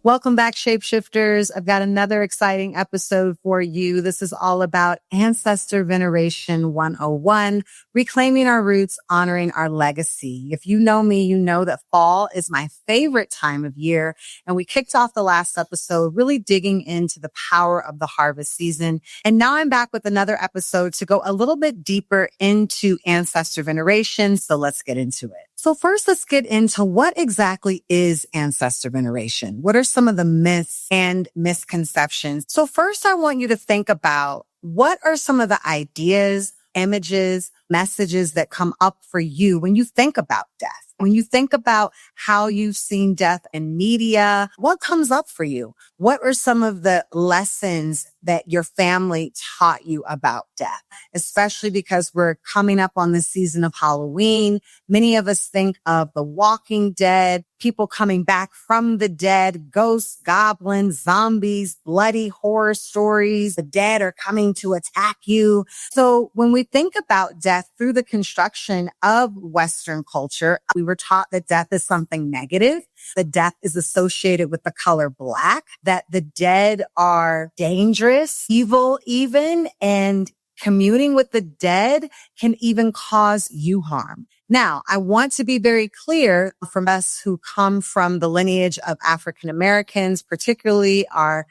Welcome back, Shapeshifters. I've got another exciting episode for you. This is all about Ancestor Veneration 101, reclaiming our roots, honoring our legacy. If you know me, you know that fall is my favorite time of year. And we kicked off the last episode really digging into the power of the harvest season. And now I'm back with another episode to go a little bit deeper into Ancestor Veneration. So let's get into it. So first, let's get into what exactly is ancestor veneration. What are some of the myths and misconceptions? So first, I want you to think about what are some of the ideas, images, messages that come up for you when you think about death. When you think about how you've seen death in media, what comes up for you? What are some of the lessons that your family taught you about death? Especially because we're coming up on the season of Halloween. Many of us think of The Walking Dead, people coming back from the dead, ghosts, goblins, zombies, bloody horror stories. The dead are coming to attack you. So when we think about death through the construction of Western culture, we were taught that death is something negative. The death is associated with the color black, that the dead are dangerous, evil even, and communing with the dead can even cause you harm. Now, I want to be very clear from us who come from the lineage of African Americans, particularly our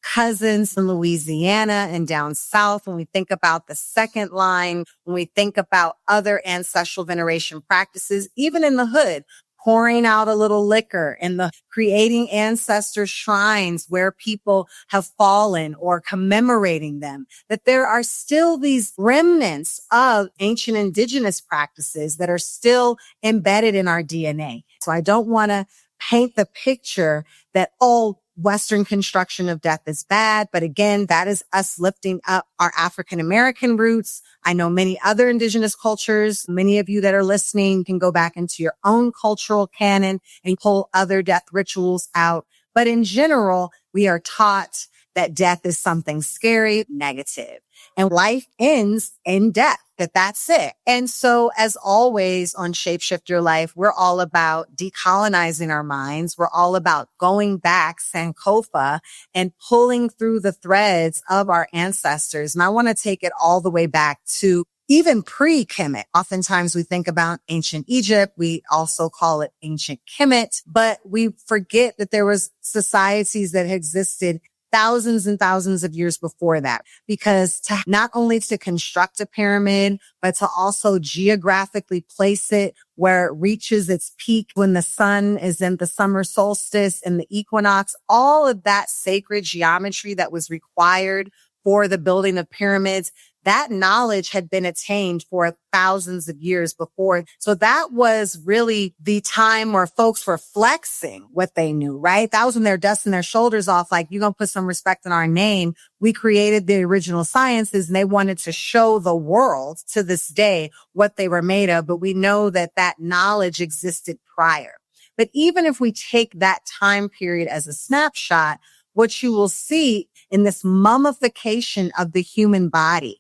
cousins in Louisiana and down south. When we think about the second line, when we think about other ancestral veneration practices, even in the hood, pouring out a little liquor and the creating ancestor shrines where people have fallen or commemorating them, that there are still these remnants of ancient indigenous practices that are still embedded in our DNA. So I don't want to paint the picture that all Western construction of death is bad. But again, that is us lifting up our African American roots. I know many other indigenous cultures. Many of you that are listening can go back into your own cultural canon and pull other death rituals out. But in general, we are taught that death is something scary, negative, and life ends in death, that's it. And so as always on Shapeshift Your Life, we're all about decolonizing our minds. We're all about going back Sankofa and pulling through the threads of our ancestors. And I want to take it all the way back to even pre-Kemet. Oftentimes we think about ancient Egypt. We also call it ancient Kemet, but we forget that there was societies that existed thousands and thousands of years before that, because to not only to construct a pyramid, but to also geographically place it where it reaches its peak when the sun is in the summer solstice and the equinox, all of that sacred geometry that was required for the building of pyramids, that knowledge had been attained for thousands of years before. So that was really the time where folks were flexing what they knew, right? That was when they're dusting their shoulders off, like, you're going to put some respect in our name. We created the original sciences and they wanted to show the world to this day what they were made of. But we know that that knowledge existed prior. But even if we take that time period as a snapshot, what you will see in this mummification of the human body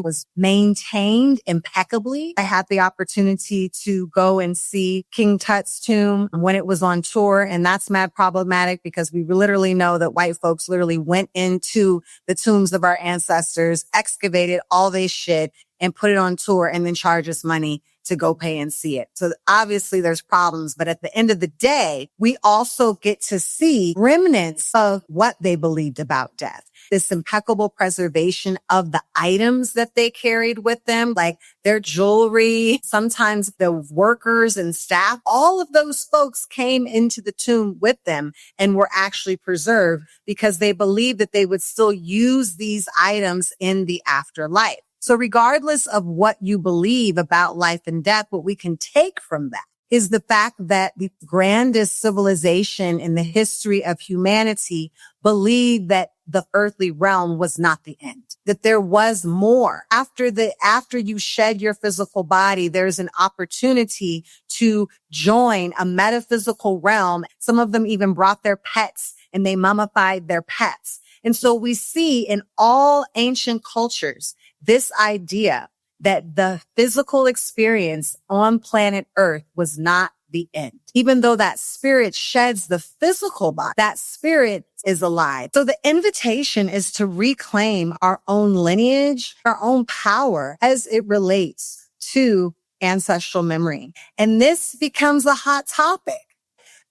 was maintained impeccably. I had the opportunity to go and see King Tut's tomb when it was on tour, and that's mad problematic because we literally know that white folks literally went into the tombs of our ancestors, excavated all they shit, and put it on tour and then charge us money to go pay and see it. So obviously there's problems, but at the end of the day, we also get to see remnants of what they believed about death. This impeccable preservation of the items that they carried with them, like their jewelry, sometimes the workers and staff, all of those folks came into the tomb with them and were actually preserved because they believed that they would still use these items in the afterlife. So regardless of what you believe about life and death, what we can take from that is the fact that the grandest civilization in the history of humanity believed that the earthly realm was not the end, that there was more. After you shed your physical body, there's an opportunity to join a metaphysical realm. Some of them even brought their pets and they mummified their pets. And so we see in all ancient cultures this idea that the physical experience on planet Earth was not the end. Even though that spirit sheds the physical body, that spirit is alive. So the invitation is to reclaim our own lineage, our own power as it relates to ancestral memory. And this becomes a hot topic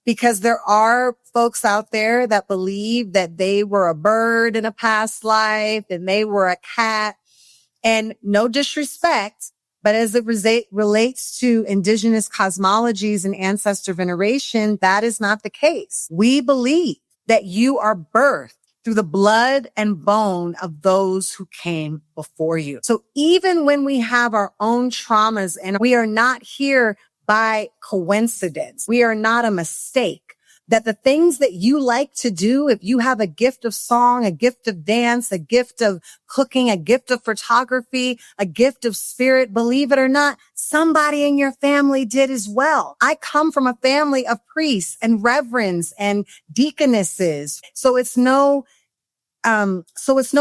because there are folks out there that believe that they were a bird in a past life and they were a cat. And no disrespect, but as it relates to indigenous cosmologies and ancestor veneration, that is not the case. We believe that you are birthed through the blood and bone of those who came before you. So even when we have our own traumas and we are not here by coincidence, we are not a mistake, that the things that you like to do, if you have a gift of song, a gift of dance, a gift of cooking, a gift of photography, a gift of spirit, believe it or not, somebody in your family did as well. I come from a family of priests and reverends and deaconesses. So it's no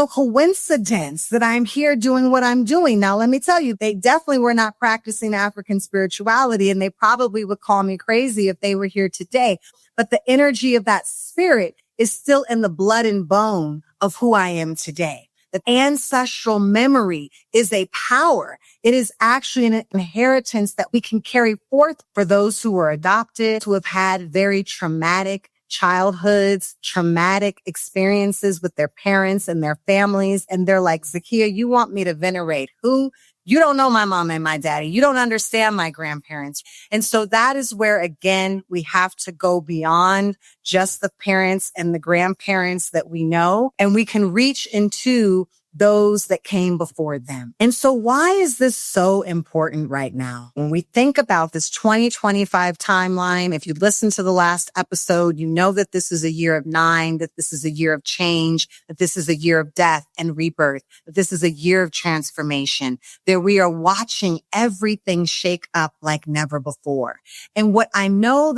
coincidence that I'm here doing what I'm doing. Now, let me tell you, they definitely were not practicing African spirituality, and they probably would call me crazy if they were here today. But the energy of that spirit is still in the blood and bone of who I am today. The ancestral memory is a power. It is actually an inheritance that we can carry forth for those who were adopted, who have had very traumatic childhoods, traumatic experiences with their parents and their families. And they're like, Zakia, you want me to venerate who? You don't know my mom and my daddy. You don't understand my grandparents. And so that is where, again, we have to go beyond just the parents and the grandparents that we know, and we can reach into those that came before them. And so why is this so important right now? When we think about this 2025 timeline, if you listen to the last episode, you know that this is a year of 9, that this is a year of change, that this is a year of death and rebirth, that this is a year of transformation, that we are watching everything shake up like never before. And what I know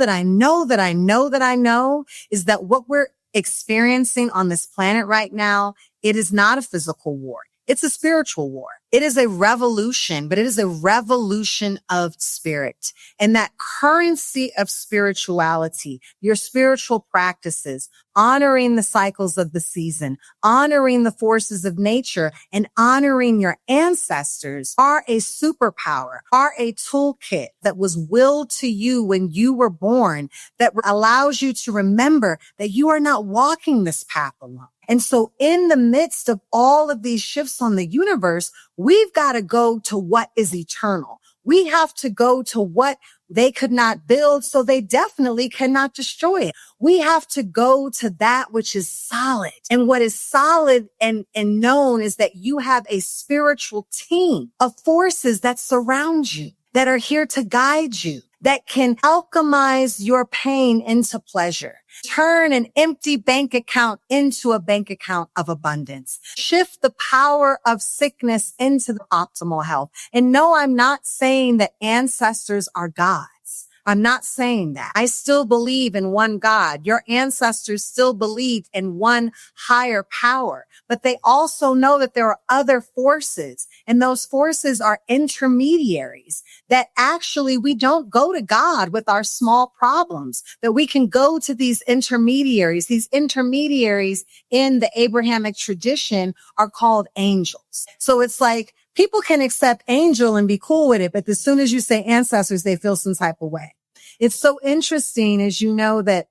is that what we're experiencing on this planet right now, it is not a physical war. It's a spiritual war. It is a revolution, but it is a revolution of spirit. And that currency of spirituality, your spiritual practices, honoring the cycles of the season, honoring the forces of nature, and honoring your ancestors are a superpower, are a toolkit that was willed to you when you were born, that allows you to remember that you are not walking this path alone. And so in the midst of all of these shifts on the universe, we've got to go to what is eternal. We have to go to what they could not build, so they definitely cannot destroy it. We have to go to that which is solid. And what is solid and known is that you have a spiritual team of forces that surround you, that are here to guide you, that can alchemize your pain into pleasure. Turn an empty bank account into a bank account of abundance. Shift the power of sickness into the optimal health. And no, I'm not saying that ancestors are gods. I'm not saying that. I still believe in one God. Your ancestors still believed in one higher power, but they also know that there are other forces, and those forces are intermediaries, that actually we don't go to God with our small problems, that we can go to these intermediaries. These intermediaries in the Abrahamic tradition are called angels. So it's like people can accept angel and be cool with it, but as soon as you say ancestors, they feel some type of way. It's so interesting, as you know, that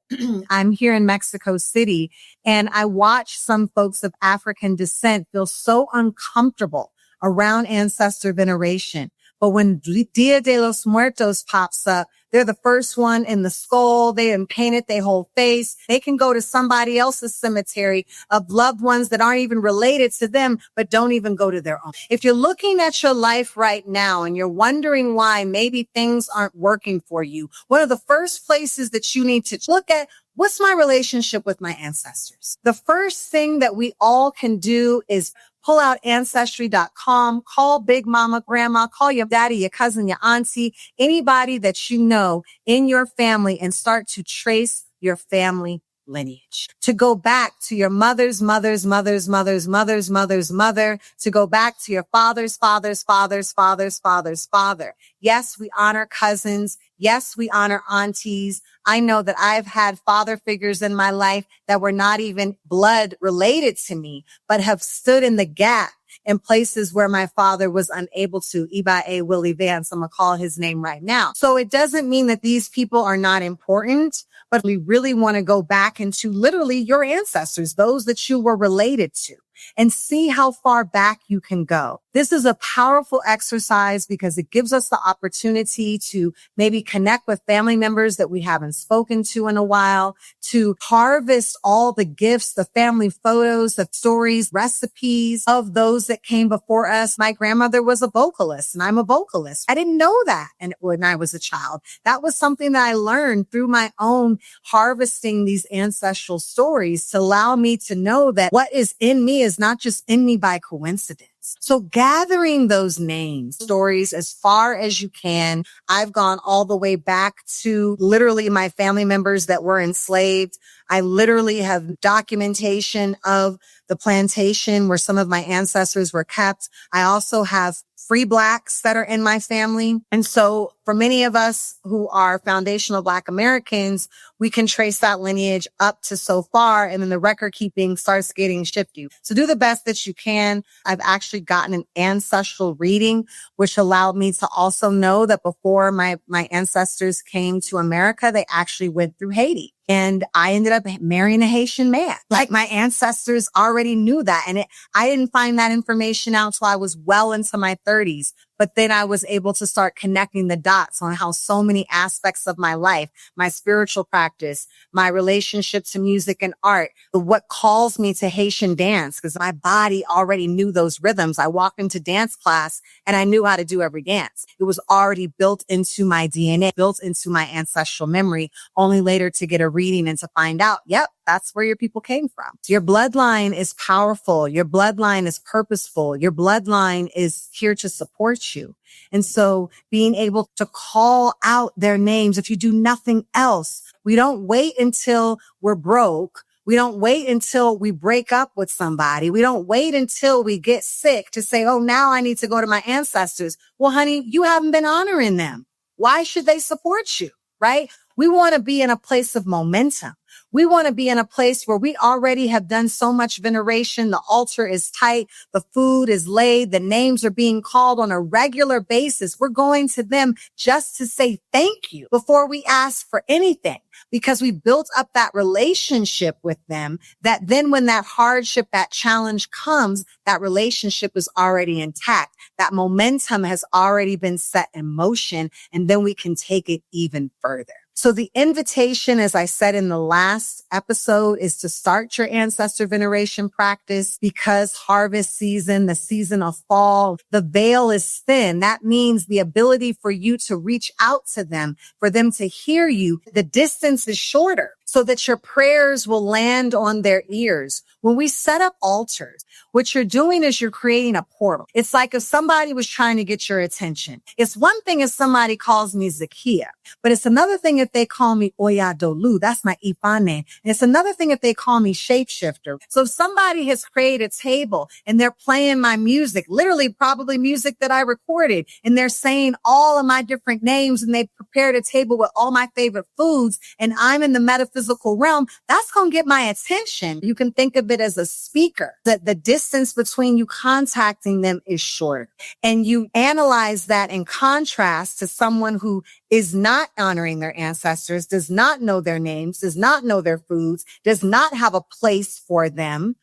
I'm here in Mexico City, and I watch some folks of African descent feel so uncomfortable around ancestor veneration. But when Dia de los Muertos pops up, they're the first one in the skull. They have painted their whole face. They can go to somebody else's cemetery of loved ones that aren't even related to them, but don't even go to their own. If you're looking at your life right now and you're wondering why maybe things aren't working for you, one of the first places that you need to look at, what's my relationship with my ancestors? The first thing that we all can do is pull out ancestry.com, call big mama, grandma, call your daddy, your cousin, your auntie, anybody that you know in your family, and start to trace your family lineage, to go back to your mother's mother's mother's mother's mother's mother's mother, to go back to your father's father's father's father's father's father. Yes, we honor cousins. Yes, we honor aunties. I know that I've had father figures in my life that were not even blood related to me, but have stood in the gap in places where my father was unable to. Iba Willie Vance, I'm going to call his name right now. So it doesn't mean that these people are not important, but we really want to go back into literally your ancestors, those that you were related to, and see how far back you can go. This is a powerful exercise because it gives us the opportunity to maybe connect with family members that we haven't spoken to in a while, to harvest all the gifts, the family photos, the stories, recipes of those that came before us. My grandmother was a vocalist and I'm a vocalist. I didn't know that. And when I was a child, that was something that I learned through my own harvesting these ancestral stories to allow me to know that what is in me is not just in me by coincidence. So gathering those names, stories as far as you can. I've gone all the way back to literally my family members that were enslaved. I literally have documentation of the plantation where some of my ancestors were kept. I also have free Blacks that are in my family. And so for many of us who are foundational Black Americans, we can trace that lineage up to so far. And then the record keeping starts getting shifty. So do the best that you can. I've actually gotten an ancestral reading, which allowed me to also know that before my ancestors came to America, they actually went through Haiti. And I ended up marrying a Haitian man. Like my ancestors already knew that. And I didn't find that information out till I was well into my 30s. But then I was able to start connecting the dots on how so many aspects of my life, my spiritual practice, my relationship to music and art, what calls me to Haitian dance, because my body already knew those rhythms. I walked into dance class and I knew how to do every dance. It was already built into my DNA, built into my ancestral memory, only later to get a reading and to find out, yep, that's where your people came from. Your bloodline is powerful. Your bloodline is purposeful. Your bloodline is here to support you. And so being able to call out their names, if you do nothing else, we don't wait until we're broke. We don't wait until we break up with somebody. We don't wait until we get sick to say, oh, now I need to go to my ancestors. Well, honey, you haven't been honoring them. Why should they support you? Right? We want to be in a place of momentum. We want to be in a place where we already have done so much veneration. The altar is tight. The food is laid. The names are being called on a regular basis. We're going to them just to say thank you before we ask for anything, because we built up that relationship with them that then when that hardship, that challenge comes, that relationship is already intact. That momentum has already been set in motion, and then we can take it even further. So the invitation, as I said in the last episode, is to start your ancestor veneration practice, because harvest season, the season of fall, the veil is thin. That means the ability for you to reach out to them, for them to hear you. The distance is shorter so that your prayers will land on their ears. When we set up altars, what you're doing is you're creating a portal. It's like if somebody was trying to get your attention. It's one thing if somebody calls me Zakia, but it's another thing if they call me Oyadolu. That's my Ifa name. And it's another thing if they call me Shapeshifter. So if somebody has created a table and they're playing my music, literally probably music that I recorded, and they're saying all of my different names, and they prepared a table with all my favorite foods, and I'm in the metaphysical realm, that's going to get my attention. You can think of it as a speaker, that the distance between you contacting them is shorter. And you analyze that in contrast to someone who is not honoring their ancestors, does not know their names, does not know their foods, does not have a place for them.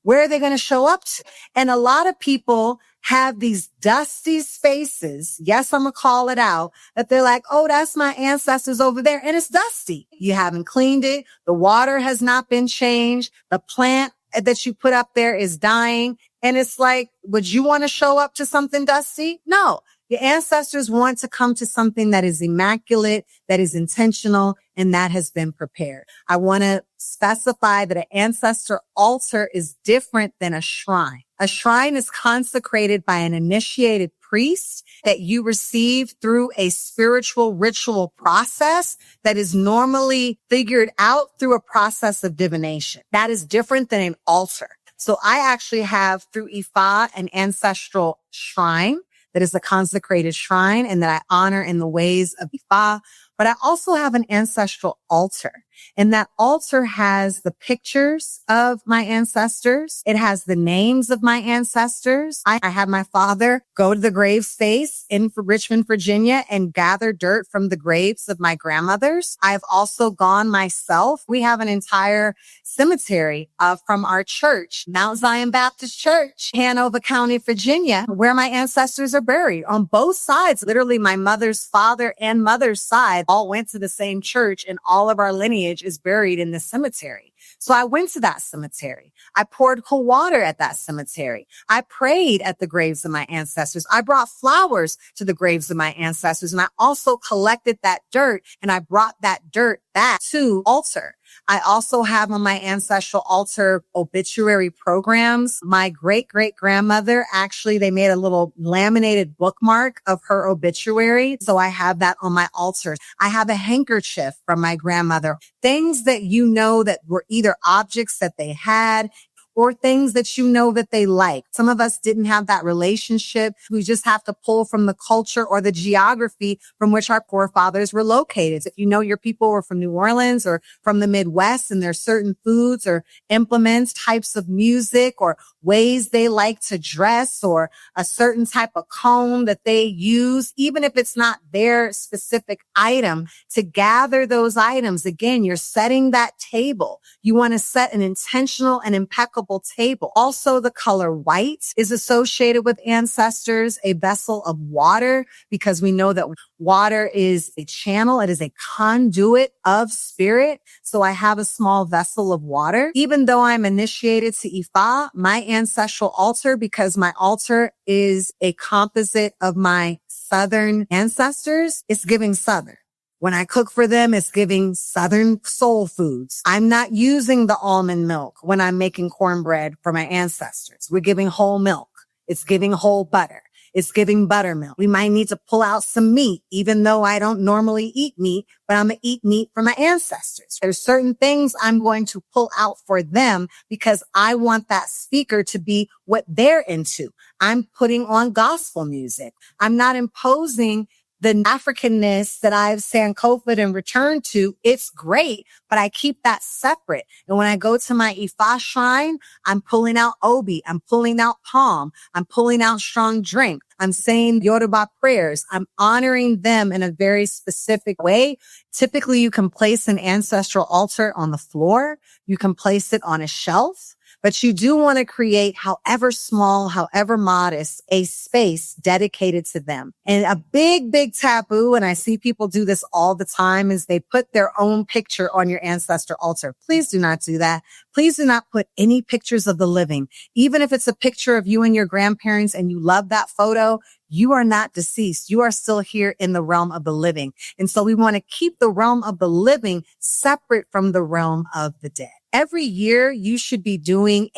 Where are they going to show up to? And a lot of people have these dusty spaces. Yes, I'm going to call it out, that they're like, oh, that's my ancestors over there. And it's dusty. You haven't cleaned it. The water has not been changed. The plant that you put up there is dying. And it's like, would you want to show up to something dusty? No. Your ancestors want to come to something that is immaculate, that is intentional, and that has been prepared. I want to specify that an ancestor altar is different than a shrine. A shrine is consecrated by an initiated priest that you receive through a spiritual ritual process that is normally figured out through a process of divination. That is different than an altar. So I actually have through Ifa an ancestral shrine that is a consecrated shrine and that I honor in the ways of Ifa. But I also have an ancestral altar, and that altar has the pictures of my ancestors. It has the names of my ancestors. I had my father go to the grave space in Richmond, Virginia, and gather dirt from the graves of my grandmothers. I've also gone myself. We have an entire cemetery from our church, Mount Zion Baptist Church, Hanover County, Virginia, where my ancestors are buried on both sides. Literally, my mother's father and mother's side all went to the same church, and all of our lineage is buried in the cemetery. So I went to that cemetery. I poured cold water at that cemetery. I prayed at the graves of my ancestors. I brought flowers to the graves of my ancestors. And I also collected that dirt, and I brought that dirt back to altar. I also have on my ancestral altar obituary programs. My great-great-grandmother, actually, they made a little laminated bookmark of her obituary. So I have that on my altar. I have a handkerchief from my grandmother. Things that you know that were either objects that they had or things that you know that they like. Some of us didn't have that relationship. We just have to pull from the culture or the geography from which our forefathers were located. If you know your people were from New Orleans or from the Midwest, and there's certain foods or implements, types of music, or ways they like to dress, or a certain type of comb that they use, even if it's not their specific item, to gather those items. Again, you're setting that table. You want to set an intentional and impeccable table. Also, the color white is associated with ancestors, a vessel of water, because we know that water is a channel. It is a conduit of spirit. So I have a small vessel of water. Even though I'm initiated to Ifa, my ancestral altar, because my altar is a composite of my Southern ancestors, it's giving Southern. When I cook for them, it's giving Southern soul foods. I'm not using the almond milk when I'm making cornbread for my ancestors. We're giving whole milk. It's giving whole butter. It's giving buttermilk. We might need to pull out some meat, even though I don't normally eat meat, but I'm going to eat meat for my ancestors. There's certain things I'm going to pull out for them because I want that speaker to be what they're into. I'm putting on gospel music. I'm not imposing the Africanness that I've Sankofaed and returned to. It's great, but I keep that separate. And when I go to my Ifa shrine, I'm pulling out Obi. I'm pulling out Palm. I'm pulling out strong drink. I'm saying Yoruba prayers. I'm honoring them in a very specific way. Typically, you can place an ancestral altar on the floor. You can place it on a shelf. But you do want to create, however small, however modest, a space dedicated to them. And a big taboo, and I see people do this all the time, is they put their own picture on your ancestor altar. Please do not do that. Please do not put any pictures of the living. Even if it's a picture of you and your grandparents and you love that photo, you are not deceased. You are still here in the realm of the living. And so we want to keep the realm of the living separate from the realm of the dead. Every year, you should be doing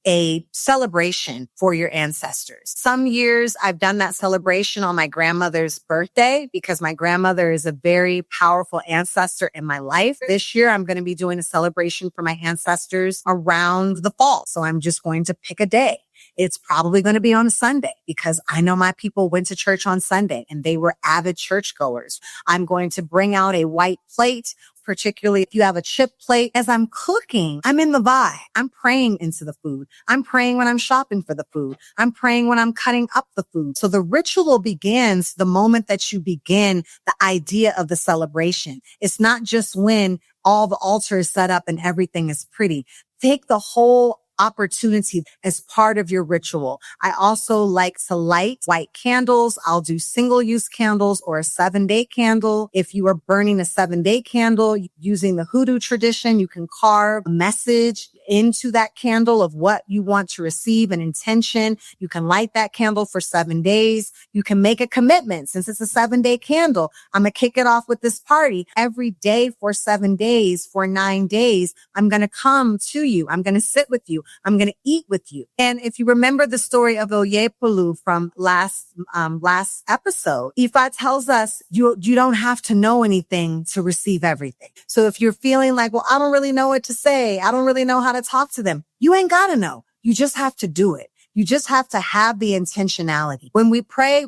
a celebration for your ancestors. Some years I've done that celebration on my grandmother's birthday because my grandmother is a very powerful ancestor in my life. This year, I'm going to be doing a celebration for my ancestors around the fall. So I'm just going to pick a day. It's probably going to be on a Sunday because I know my people went to church on Sunday and they were avid churchgoers. I'm going to bring out a white plate, particularly if you have a chip plate. As I'm cooking, I'm in the vibe. I'm praying into the food. I'm praying when I'm shopping for the food. I'm praying when I'm cutting up the food. So the ritual begins the moment that you begin the idea of the celebration. It's not just when all the altar is set up and everything is pretty. Take the whole opportunity as part of your ritual. I also like to light white candles. I'll do single-use candles or a 7-day candle. If you are burning a 7-day candle using the hoodoo tradition, you can carve a message into that candle of what you want to receive, an intention. You can light that candle for 7 days. You can make a commitment. Since it's a 7-day candle, I'm going to kick it off with this party every day for 7 days, for 9 days. I'm going to come to you. I'm going to sit with you. I'm going to eat with you. And if you remember the story of Oyepolu from last episode, Ifa tells us you don't have to know anything to receive everything. So if you're feeling like, well, I don't really know what to say, I don't really know how to talk to them, you ain't got to know. You just have to do it. You just have to have the intentionality. When we pray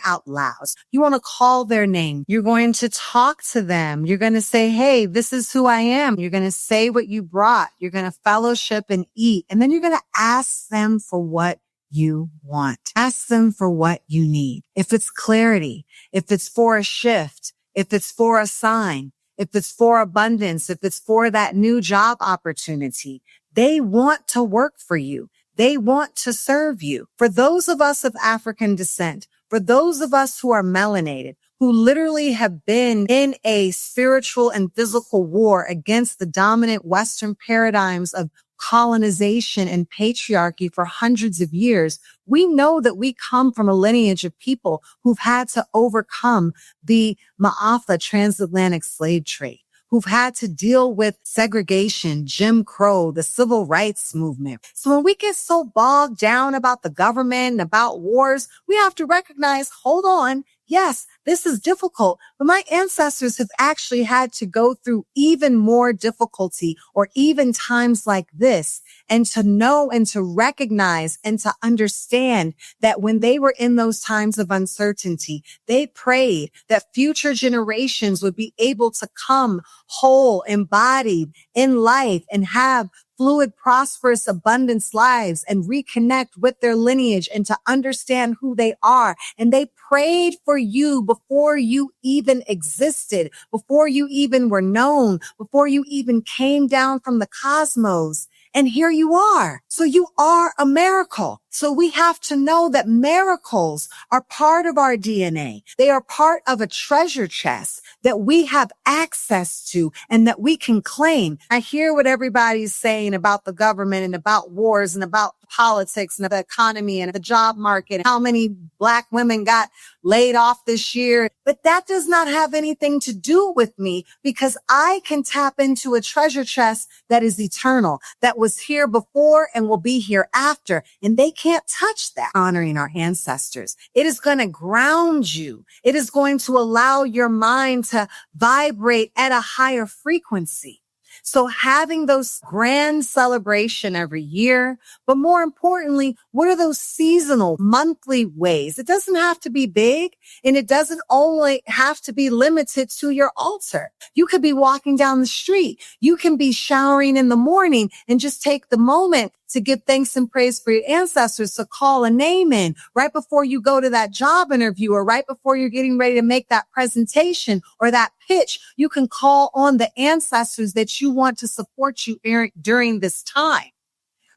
out loud. You want to call their name. You're going to talk to them. You're going to say, hey, this is who I am. You're going to say what you brought. You're going to fellowship and eat. And then you're going to ask them for what you want. Ask them for what you need. If it's clarity, if it's for a shift, if it's for a sign, if it's for abundance, if it's for that new job opportunity, they want to work for you. They want to serve you. For those of us of African descent, for those of us who are melanated, who literally have been in a spiritual and physical war against the dominant Western paradigms of colonization and patriarchy for hundreds of years, we know that we come from a lineage of people who've had to overcome the Ma'afa transatlantic slave trade, who've had to deal with segregation, Jim Crow, the civil rights movement. So when we get so bogged down about the government and about wars, we have to recognize, hold on, yes, this is difficult, but my ancestors have actually had to go through even more difficulty or even times like this. And to know and to recognize and to understand that when they were in those times of uncertainty, they prayed that future generations would be able to come whole, embodied in life and have fluid, prosperous, abundance lives and reconnect with their lineage and to understand who they are. And they prayed for you before you even existed, before you even were known, before you even came down from the cosmos. And here you are. So you are a miracle. So we have to know that miracles are part of our DNA. They are part of a treasure chest that we have access to and that we can claim. I hear what everybody's saying about the government and about wars and about politics and the economy and the job market, and how many Black women got laid off this year. But that does not have anything to do with me, because I can tap into a treasure chest that is eternal, that was here before and will be here after. And they can't touch that. Honoring our ancestors, it is going to ground you. It is going to allow your mind to vibrate at a higher frequency. So having those grand celebration every year, but more importantly, what are those seasonal monthly ways? It doesn't have to be big, and it doesn't only have to be limited to your altar. You could be walking down the street. You can be showering in the morning and just take the moment to give thanks and praise for your ancestors, to call a name in right before you go to that job interview or right before you're getting ready to make that presentation or that pitch. You can call on the ancestors that you want to support you during this time.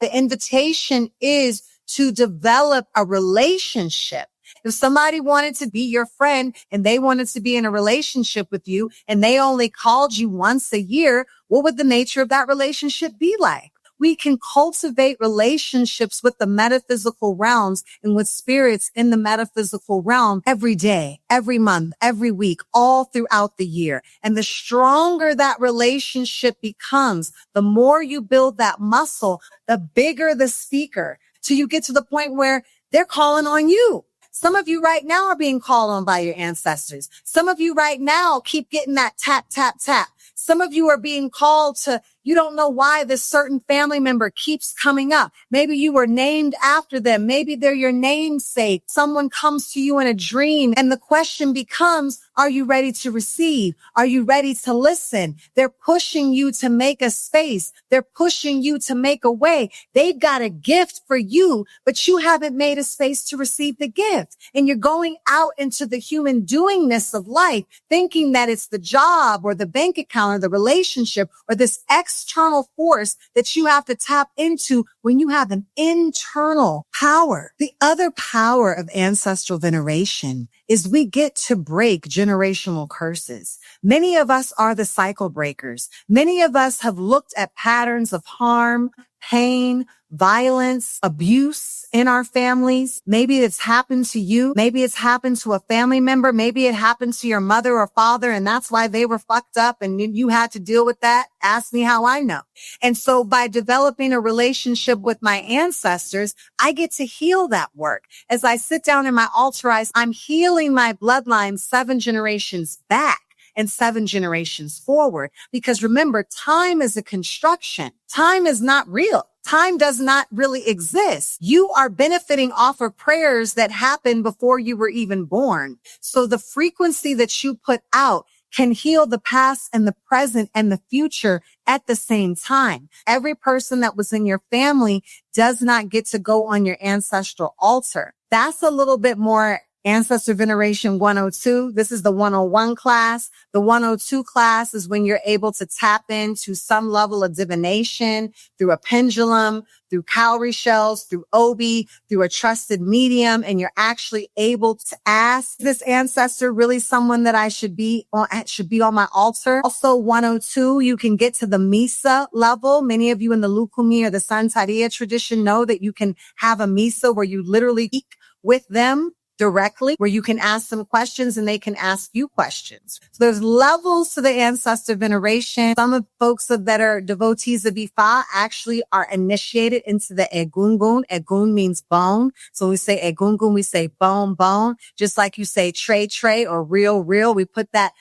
The invitation is to develop a relationship. If somebody wanted to be your friend and they wanted to be in a relationship with you and they only called you once a year, what would the nature of that relationship be like? We can cultivate relationships with the metaphysical realms and with spirits in the metaphysical realm every day, every month, every week, all throughout the year. And the stronger that relationship becomes, the more you build that muscle, the bigger the speaker, till you get to the point where they're calling on you. Some of you right now are being called on by your ancestors. Some of you right now keep getting that tap, tap, tap. Some of you are being called to, you don't know why this certain family member keeps coming up. Maybe you were named after them. Maybe they're your namesake. Someone comes to you in a dream and the question becomes, are you ready to receive? Are you ready to listen? They're pushing you to make a space. They're pushing you to make a way. They've got a gift for you, but you haven't made a space to receive the gift. And you're going out into the human doingness of life, thinking that it's the job or the bank account or the relationship or this external force that you have to tap into when you have an internal power. The other power of ancestral veneration is we get to break generational curses. Many of us are the cycle breakers. Many of us have looked at patterns of harm, pain, violence, abuse in our families. Maybe it's happened to you. Maybe it's happened to a family member. Maybe it happened to your mother or father, and that's why they were fucked up and you had to deal with that. Ask me how I know. And so by developing a relationship with my ancestors, I get to heal that work. As I sit down in my altar, I'm healing my bloodline 7 generations back and 7 generations forward. Because remember, time is a construction. Time is not real. Time does not really exist. You are benefiting off of prayers that happened before you were even born. So the frequency that you put out can heal the past and the present and the future at the same time. Every person that was in your family does not get to go on your ancestral altar. That's a little bit more Ancestor Veneration 102. This is the 101 class. The 102 class is when you're able to tap into some level of divination through a pendulum, through cowrie shells, through Obi, through a trusted medium, and you're actually able to ask this ancestor really someone that I should be on my altar. Also 102, you can get to the Misa level. Many of you in the Lukumi or the Santeria tradition know that you can have a Misa where you literally speak with them directly, where you can ask them questions and they can ask you questions. So there's levels to the ancestor veneration. Some of folks that are devotees of Ifa actually are initiated into the Egungun. Egun means bone. So we say Egungun, we say bone, bone. Just like you say tray, or real, we put that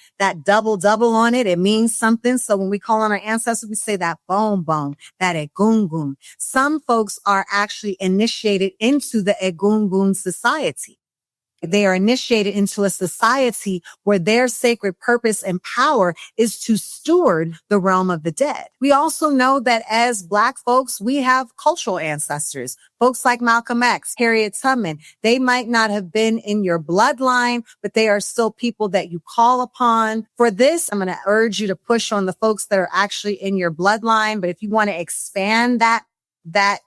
double on it. It means something. So when we call on our ancestors, we say that bone, that Egungun. Some folks are actually initiated into the Egungun society. They are initiated into a society where their sacred purpose and power is to steward the realm of the dead. We also know that as Black folks, we have cultural ancestors. Folks like Malcolm X, Harriet Tubman, they might not have been in your bloodline, but they are still people that you call upon. For this, I'm going to urge you to push on the folks that are actually in your bloodline. But if you want to expand that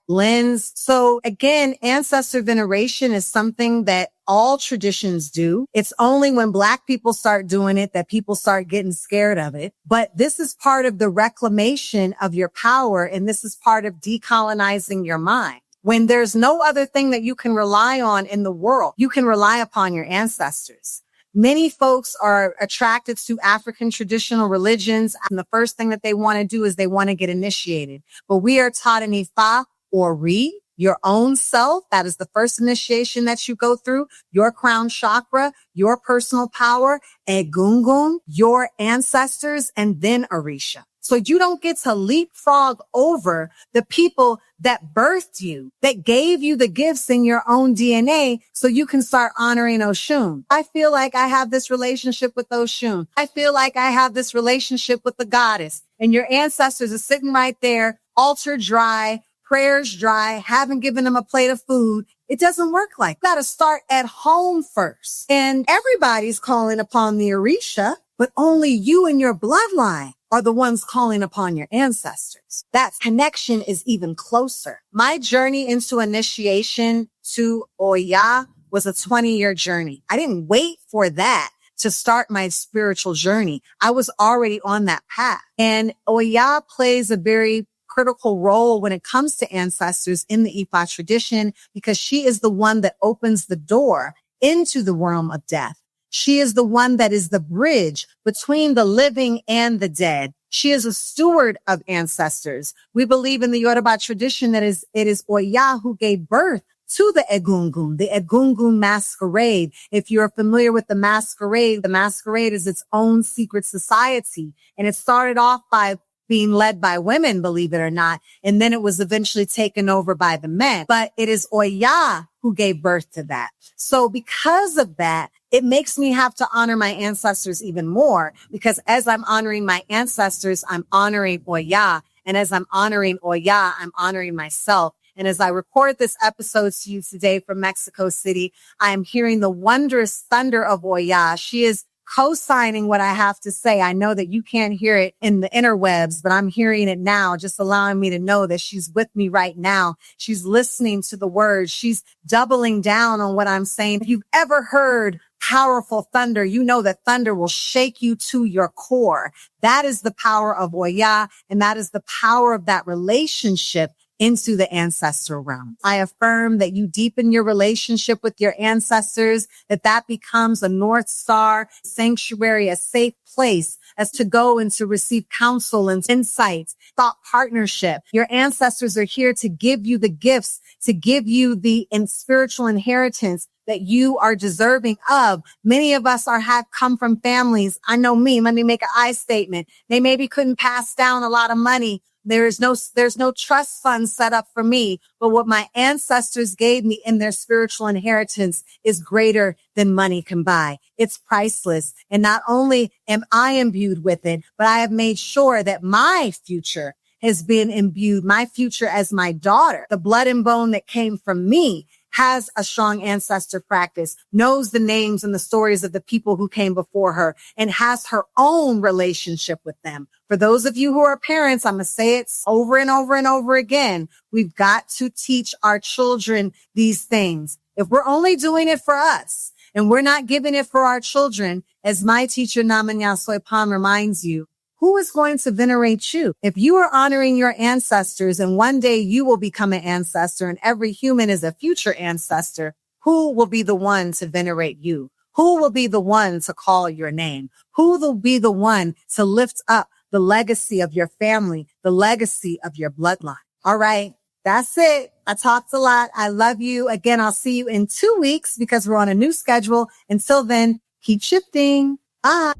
lens. So again, ancestor veneration is something that all traditions do. It's only when Black people start doing it that people start getting scared of it. But this is part of the reclamation of your power. And this is part of decolonizing your mind. When there's no other thing that you can rely on in the world, you can rely upon your ancestors. Many folks are attracted to African traditional religions, and the first thing that they want to do is they want to get initiated. But we are taught in Ifa or Re, your own self. That is the first initiation that you go through. Your crown chakra, your personal power, Egungun, your ancestors, and then Orisha. So you don't get to leapfrog over the people that birthed you, that gave you the gifts in your own DNA so you can start honoring Oshun. I feel like I have this relationship with Oshun. I feel like I have this relationship with the goddess. And your ancestors are sitting right there, altar dry, prayers dry, haven't given them a plate of food. It doesn't work like that. You got to start at home first. And everybody's calling upon the Orisha, but only you and your bloodline are the ones calling upon your ancestors. That connection is even closer. My journey into initiation to Oya was a 20-year journey. I didn't wait for that to start my spiritual journey. I was already on that path. And Oya plays a very critical role when it comes to ancestors in the Ifa tradition because she is the one that opens the door into the realm of death. She is the one that is the bridge between the living and the dead. She is a steward of ancestors. We believe in the Yoruba tradition that it is Oya who gave birth to the Egungun masquerade. If you're familiar with the masquerade is its own secret society. And it started off by being led by women, believe it or not. And then it was eventually taken over by the men. But it is Oya who gave birth to that. So because of that, it makes me have to honor my ancestors even more because as I'm honoring my ancestors, I'm honoring Oya. And as I'm honoring Oya, I'm honoring myself. And as I record this episode to you today from Mexico City, I am hearing the wondrous thunder of Oya. She is co-signing what I have to say. I know that you can't hear it in the interwebs, but I'm hearing it now, just allowing me to know that she's with me right now. She's listening to the words. She's doubling down on what I'm saying. If you've ever heard powerful thunder, you know that thunder will shake you to your core. That is the power of Oya, and that is the power of that relationship into the ancestral realm. I affirm that you deepen your relationship with your ancestors, that becomes a North Star sanctuary, a safe place as to go and to receive counsel and insights, thought partnership. Your ancestors are here to give you the gifts, to give you the spiritual inheritance that you are deserving of. Many of us have come from families. I know me. Let me make an I statement. They maybe couldn't pass down a lot of money. There's no trust fund set up for me, but what my ancestors gave me in their spiritual inheritance is greater than money can buy. It's priceless. And not only am I imbued with it, but I have made sure that my future has been imbued, my future as my daughter, the blood and bone that came from me, has a strong ancestor practice, knows the names and the stories of the people who came before her, and has her own relationship with them. For those of you who are parents, I'm going to say it over and over and over again. We've got to teach our children these things. If we're only doing it for us and we're not giving it for our children, as my teacher, Namanya Soipan, reminds you, who is going to venerate you? If you are honoring your ancestors and one day you will become an ancestor and every human is a future ancestor, who will be the one to venerate you? Who will be the one to call your name? Who will be the one to lift up the legacy of your family, the legacy of your bloodline? All right. That's it. I talked a lot. I love you. Again, I'll see you in 2 weeks because we're on a new schedule. Until then, keep shifting. Bye.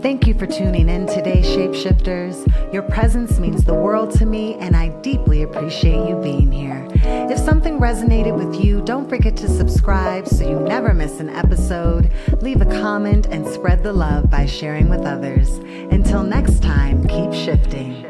Thank you for tuning in today, Shapeshifters. Your presence means the world to me, and I deeply appreciate you being here. If something resonated with you, don't forget to subscribe so you never miss an episode. Leave a comment and spread the love by sharing with others. Until next time, keep shifting.